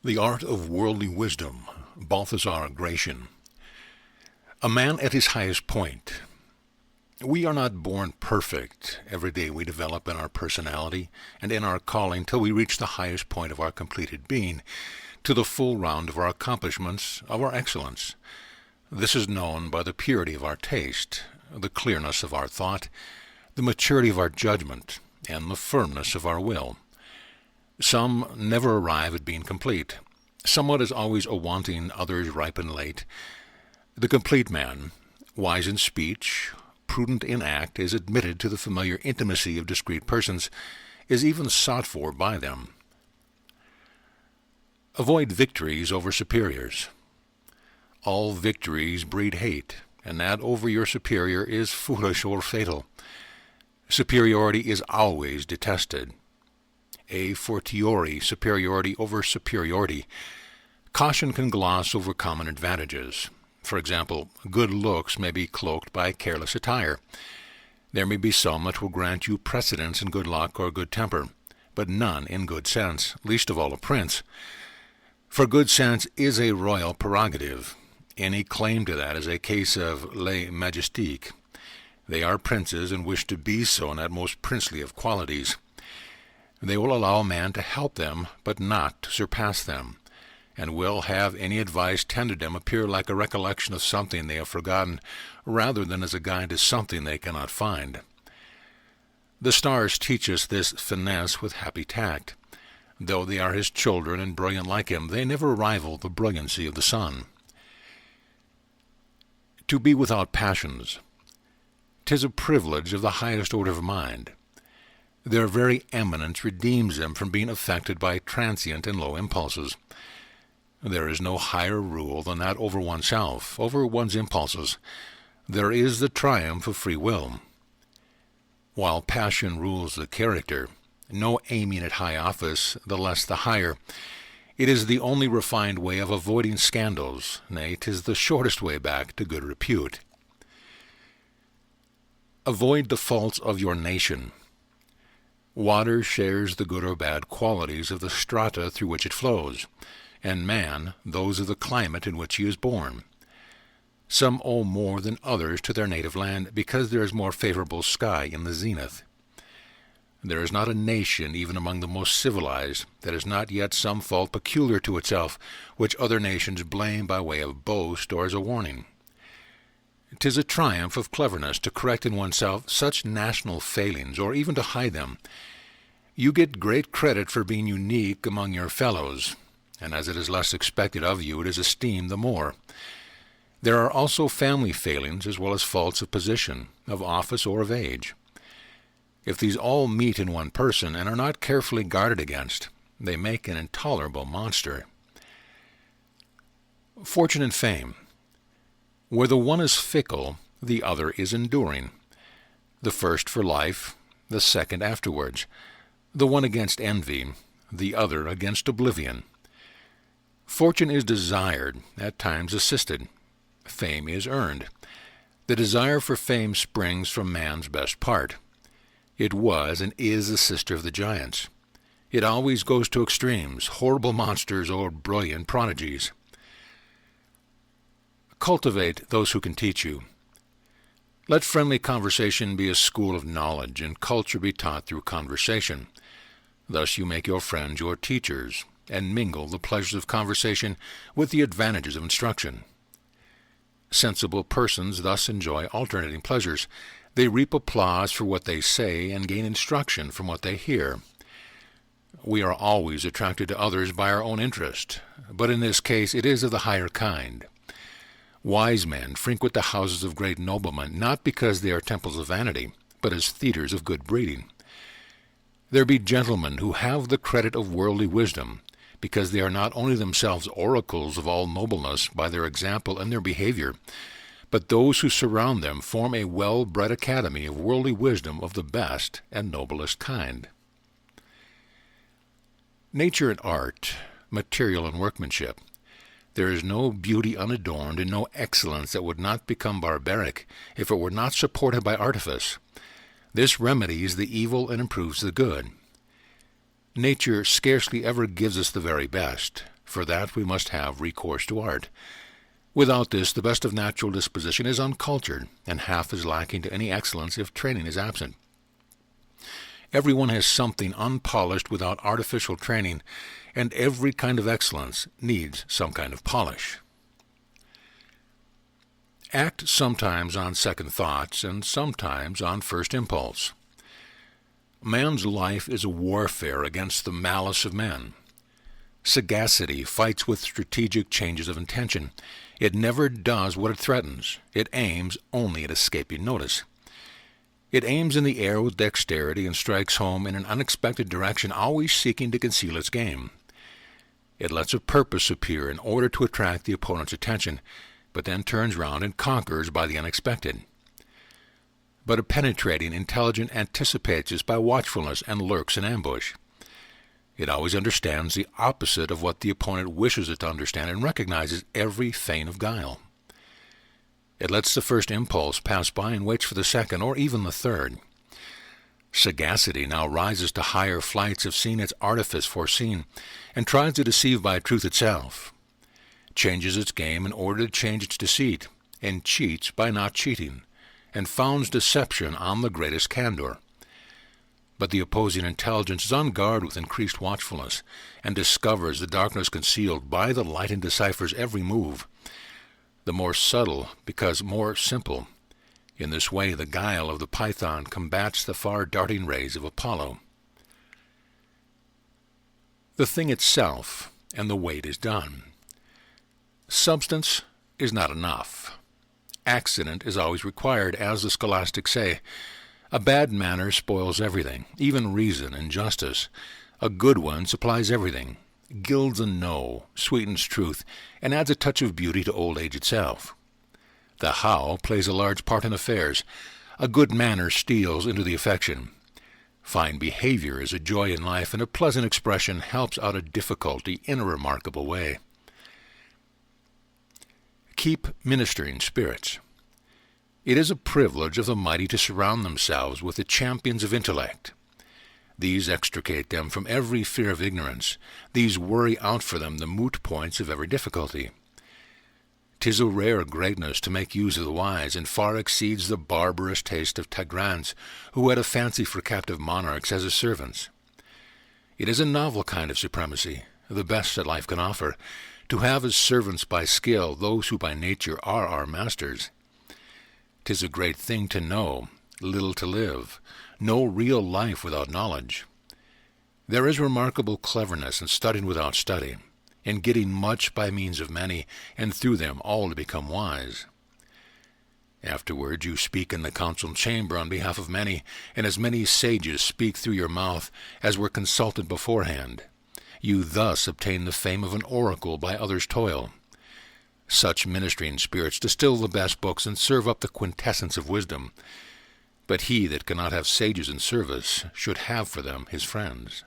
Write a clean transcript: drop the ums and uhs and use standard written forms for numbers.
The Art of Worldly Wisdom, Baltasar, Gracian. A man at his highest point. We are not born perfect. Every day we develop in our personality and in our calling till we reach the highest point of our completed being, to the full round of our accomplishments, of our excellence. This is known by the purity of our taste, the clearness of our thought, the maturity of our judgment, and the firmness of our will. Some never arrive at being complete. Somewhat is always a wanting, others ripen late. The complete man, wise in speech, prudent in act, is admitted to the familiar intimacy of discreet persons, is even sought for by them. Avoid victories over superiors. All victories breed hate, and that over your superior is foolish or fatal. Superiority is always detested. A fortiori superiority over superiority. Caution can gloss over common advantages. For example, good looks may be cloaked by careless attire. There may be some that will grant you precedence in good luck or good temper, but none in good sense, least of all a prince. For good sense is a royal prerogative. Any claim to that is a case of lèse majestique. They are princes and wish to be so in that most princely of qualities. They will allow a man to help them, but not to surpass them, and will have any advice tendered them appear like a recollection of something they have forgotten, rather than as a guide to something they cannot find. The stars teach us this finesse with happy tact. Though they are his children and brilliant like him, they never rival the brilliancy of the sun. To be without passions. 'Tis a privilege of the highest order of mind. Their very eminence redeems them from being affected by transient and low impulses. There is no higher rule than that over oneself, over one's impulses. There is the triumph of free will. While passion rules the character, no aiming at high office, the less the higher. It is the only refined way of avoiding scandals, nay, 'tis the shortest way back to good repute. Avoid the faults of your nation. Water shares the good or bad qualities of the strata through which it flows, and man those of the climate in which he is born. Some owe more than others to their native land because there is more favorable sky in the zenith. There is not a nation, even among the most civilized, that has not yet some fault peculiar to itself, which other nations blame by way of boast or as a warning. 'Tis a triumph of cleverness to correct in oneself such national failings, or even to hide them. You get great credit for being unique among your fellows, and as it is less expected of you, it is esteemed the more. There are also family failings as well as faults of position, of office, or of age. If these all meet in one person and are not carefully guarded against, they make an intolerable monster. Fortune and fame. Where the one is fickle, the other is enduring. The first for life, the second afterwards. The one against envy, the other against oblivion. Fortune is desired, at times assisted. Fame is earned. The desire for fame springs from man's best part. It was and is the sister of the giants. It always goes to extremes, horrible monsters or brilliant prodigies. Cultivate those who can teach you. Let friendly conversation be a school of knowledge, and culture be taught through conversation. Thus you make your friends your teachers, and mingle the pleasures of conversation with the advantages of instruction. Sensible persons thus enjoy alternating pleasures. They reap applause for what they say, and gain instruction from what they hear. We are always attracted to others by our own interest, but in this case it is of the higher kind. Wise men frequent the houses of great noblemen, not because they are temples of vanity, but as theatres of good breeding. There be gentlemen who have the credit of worldly wisdom, because they are not only themselves oracles of all nobleness by their example and their behavior, but those who surround them form a well-bred academy of worldly wisdom of the best and noblest kind. Nature and art, material and workmanship. There is no beauty unadorned and no excellence that would not become barbaric if it were not supported by artifice. This remedies the evil and improves the good. Nature scarcely ever gives us the very best. For that we must have recourse to art. Without this, the best of natural disposition is uncultured, and half is lacking to any excellence if training is absent. Everyone has something unpolished without artificial training, and every kind of excellence needs some kind of polish. Act sometimes on second thoughts, and sometimes on first impulse. Man's life is a warfare against the malice of men. Sagacity fights with strategic changes of intention. It never does what it threatens. It aims only at escaping notice. It aims in the air with dexterity and strikes home in an unexpected direction, always seeking to conceal its game. It lets a purpose appear in order to attract the opponent's attention, but then turns round and conquers by the unexpected. But a penetrating, intelligent anticipates this by watchfulness and lurks in ambush. It always understands the opposite of what the opponent wishes it to understand and recognizes every feign of guile. It lets the first impulse pass by and waits for the second or even the third. Sagacity now rises to higher flights of seeing its artifice foreseen, and tries to deceive by truth itself, changes its game in order to change its deceit, and cheats by not cheating, and founds deception on the greatest candor. But the opposing intelligence is on guard with increased watchfulness, and discovers the darkness concealed by the light and deciphers every move, the more subtle because more simple. In this way the guile of the python combats the far-darting rays of Apollo. The thing itself and the way it is done. Substance is not enough. Accident is always required, as the scholastics say. A bad manner spoils everything, even reason and justice. A good one supplies everything, gilds a no, sweetens truth, and adds a touch of beauty to old age itself. The how plays a large part in affairs. A good manner steals into the affection. Fine behavior is a joy in life, and a pleasant expression helps out a difficulty in a remarkable way. Keep ministering spirits. It is a privilege of the mighty to surround themselves with the champions of intellect. These extricate them from every fear of ignorance. These worry out for them the moot points of every difficulty. 'Tis a rare greatness to make use of the wise, and far exceeds the barbarous taste of Tigrans, who had a fancy for captive monarchs as his servants. It is a novel kind of supremacy, the best that life can offer, to have as servants by skill those who by nature are our masters. 'Tis a great thing to know, little to live, no real life without knowledge. There is remarkable cleverness in studying without study, in getting much by means of many, and through them all to become wise. Afterwards you speak in the council chamber on behalf of many, and as many sages speak through your mouth as were consulted beforehand. You thus obtain the fame of an oracle by others' toil. Such ministering spirits distill the best books and serve up the quintessence of wisdom. But he that cannot have sages in service should have for them his friends.